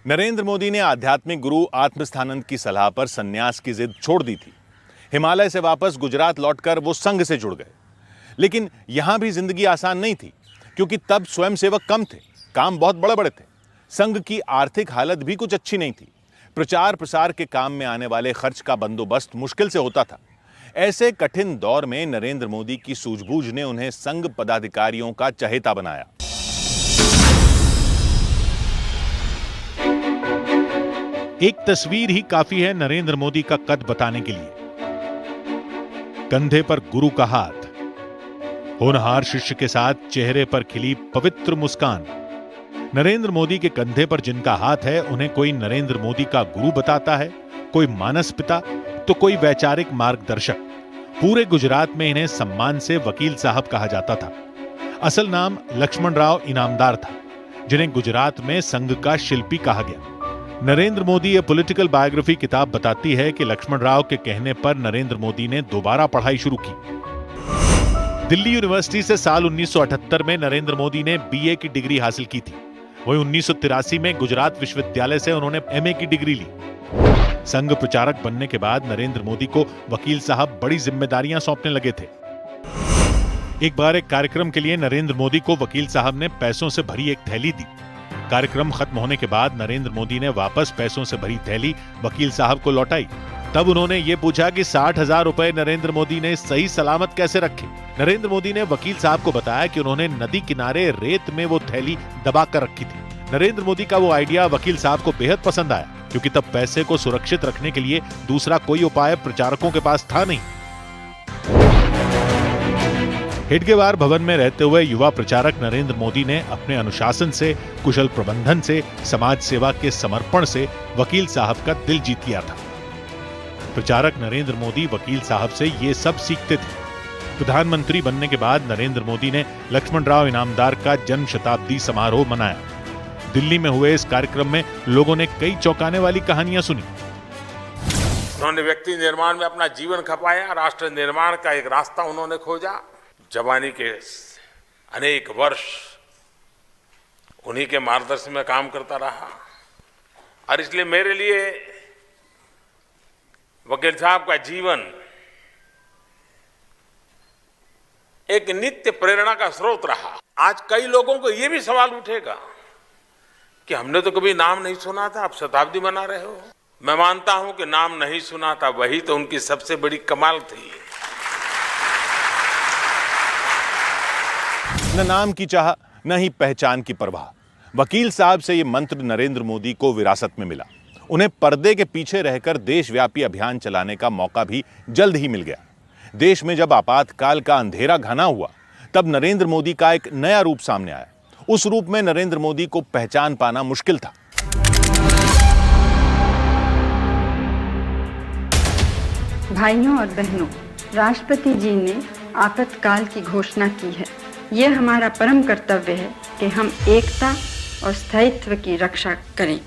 नरेंद्र मोदी ने आध्यात्मिक गुरु आत्मस्थानंद की सलाह पर संन्यास की जिद छोड़ दी थी। हिमालय से वापस गुजरात लौटकर वो संघ से जुड़ गए। लेकिन यहां भी जिंदगी आसान नहीं थी, क्योंकि तब स्वयंसेवक कम थे, काम बहुत बड़े बड़े थे। संघ की आर्थिक हालत भी कुछ अच्छी नहीं थी। प्रचार प्रसार के काम में आने वाले खर्च का बंदोबस्त मुश्किल से होता था। ऐसे कठिन दौर में नरेंद्र मोदी की सूझबूझ ने उन्हें संघ पदाधिकारियों का चहेता बनाया। एक तस्वीर ही काफी है नरेंद्र मोदी का कद बताने के लिए। कंधे पर गुरु का हाथ, होनहार शिष्य के साथ चेहरे पर खिली पवित्र मुस्कान। नरेंद्र मोदी के कंधे पर जिनका हाथ है, उन्हें कोई नरेंद्र मोदी का गुरु बताता है, कोई मानस पिता, तो कोई वैचारिक मार्गदर्शक। पूरे गुजरात में इन्हें सम्मान से वकील साहब कहा जाता था। असल नाम लक्ष्मणराव इनामदार था, जिन्हें गुजरात में संघ का शिल्पी कहा गया। नरेंद्र मोदी ए पॉलिटिकल बायोग्राफी किताब बताती है कि लक्ष्मणराव के कहने पर नरेंद्र मोदी ने दोबारा पढ़ाई शुरू की। दिल्ली यूनिवर्सिटी से साल 1978 में नरेंद्र मोदी ने बीए की डिग्री हासिल की थी। वहीं 1983 में गुजरात विश्वविद्यालय से उन्होंने एमए की डिग्री ली। संघ प्रचारक बनने के बाद नरेंद्र मोदी को वकील साहब बड़ी जिम्मेदारियां सौंपने लगे थे। एक बार एक कार्यक्रम के लिए नरेंद्र मोदी को वकील साहब ने पैसों से भरी एक थैली दी। कार्यक्रम खत्म होने के बाद नरेंद्र मोदी ने वापस पैसों से भरी थैली वकील साहब को लौटाई। तब उन्होंने ये पूछा कि 60,000 रुपए नरेंद्र मोदी ने सही सलामत कैसे रखे। नरेंद्र मोदी ने वकील साहब को बताया कि उन्होंने नदी किनारे रेत में वो थैली दबा कर रखी थी। नरेंद्र मोदी का वो आइडिया वकील साहब को बेहद पसंद आया, क्योंकि तब पैसे को सुरक्षित रखने के लिए दूसरा कोई उपाय प्रचारकों के पास था नहीं। हेडगेवार भवन में रहते हुए युवा प्रचारक नरेंद्र मोदी ने अपने अनुशासन से, कुशल प्रबंधन से, समाज सेवा के समर्पण से वकील साहब का दिल जीत लिया था। प्रचारक नरेंद्र मोदी वकील साहब से ये सब सीखते थे। प्रधानमंत्री बनने के बाद नरेंद्र मोदी ने लक्ष्मणराव इनामदार का जन्म शताब्दी समारोह मनाया। दिल्ली में हुए इस कार्यक्रम में लोगों ने कई चौंकाने वाली कहानियां सुनी। उन्होंने व्यक्ति निर्माण में अपना जीवन खपाया, राष्ट्र निर्माण का एक रास्ता उन्होंने खोजा। जवानी के अनेक वर्ष उन्हीं के मार्गदर्शन में काम करता रहा, और इसलिए मेरे लिए वकील साहब का जीवन एक नित्य प्रेरणा का स्रोत रहा। आज कई लोगों को यह भी सवाल उठेगा कि हमने तो कभी नाम नहीं सुना था, आप शताब्दी मना रहे हो। मैं मानता हूं कि नाम नहीं सुना था, वही तो उनकी सबसे बड़ी कमाल थी। न नाम की चाह, न ही पहचान की परवाह। वकील साहब से यह मंत्र नरेंद्र मोदी को विरासत में मिला। उन्हें पर्दे के पीछे रहकर देशव्यापी अभियान चलाने का मौका भी जल्द ही मिल गया। देश में जब आपातकाल का अंधेरा घना हुआ, तब नरेंद्र मोदी का एक नया रूप सामने आया। उस रूप में नरेंद्र मोदी को पहचान पाना मुश्किल था। भाइयों और बहनों, राष्ट्रपति जी ने आपातकाल की घोषणा की है। यह हमारा परम कर्तव्य है कि हम एकता और स्थायित्व की रक्षा करें।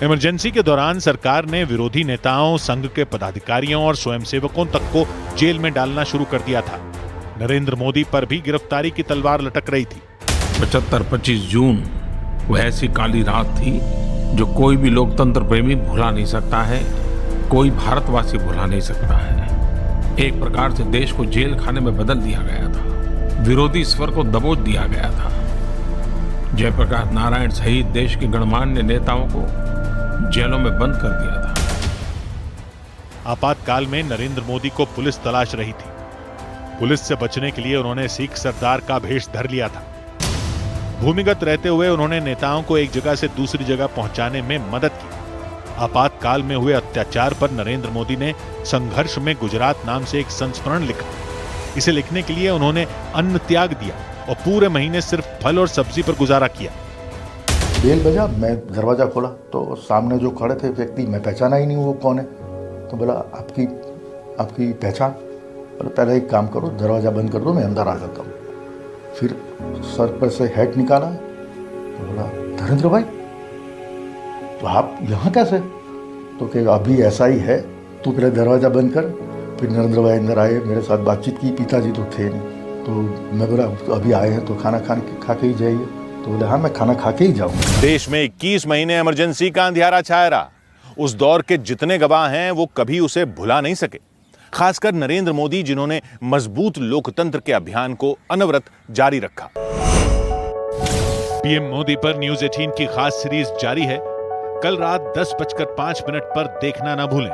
इमरजेंसी के दौरान सरकार ने विरोधी नेताओं, संघ के पदाधिकारियों और स्वयंसेवकों तक को जेल में डालना शुरू कर दिया था। नरेंद्र मोदी पर भी गिरफ्तारी की तलवार लटक रही थी। 25 जून वो ऐसी काली रात थी जो कोई भी लोकतंत्र प्रेमी भुला नहीं सकता है, कोई भारतवासी भुला नहीं सकता है। एक प्रकार से देश को जेल खाने में बदल दिया गया था। विरोधी स्वर को दबोच दिया गया था। जयप्रकाश नारायण सहित देश के गणमान्य नेताओं को जेलों में बंद कर दिया था। आपातकाल में नरेंद्र मोदी को पुलिस तलाश रही थी। पुलिस से बचने के लिए उन्होंने सिख सरदार का भेष धर लिया था। भूमिगत रहते हुए उन्होंने नेताओं को एक जगह से दूसरी जगह पहुंचाने में मदद की। आपातकाल में हुए अत्याचार पर नरेंद्र मोदी ने संघर्ष में गुजरात नाम से एक संस्मरण लिखा। इसे लिखने के लिए उन्होंने अन्न त्याग दिया और पूरे महीने सिर्फ फल और सब्जी पर गुजारा किया। बेल बजा, मैं दरवाजा खोला तो सामने जो खड़े थे व्यक्ति, मैं पहचाना ही नहीं वो कौन है। तो बोला आपकी पहचान? बोला पहले एक काम करो, दरवाजा बंद कर दो, मैं अंदर आ जाता हूँ। फिर सर पर से हैट निकाला तो बोला धर्मेंद्र भाई, तो आप यहाँ कैसे? तो कहेगा अभी ऐसा ही है, तू पहले दरवाज़ा बंद कर। फिर नरेंद्र भाई अंदर आए, मेरे साथ बातचीत की। पिताजी तो थे नहीं। तो मैं बोला अभी आए हैं तो खाना खा के ही जाइए। तो बोले हाँ मैं खाना खा के ही जाऊँगा। देश में 21 महीने इमरजेंसी का अंधियारा छाया रहा। उस दौर के जितने गवाह हैं वो कभी उसे भुला नहीं सके, खासकर नरेंद्र मोदी, जिन्होंने मजबूत लोकतंत्र के अभियान को अनवरत जारी रखा। पीएम मोदी पर न्यूज़ 18 की खास सीरीज जारी है। कल रात 10:05 पर देखना ना भूलें।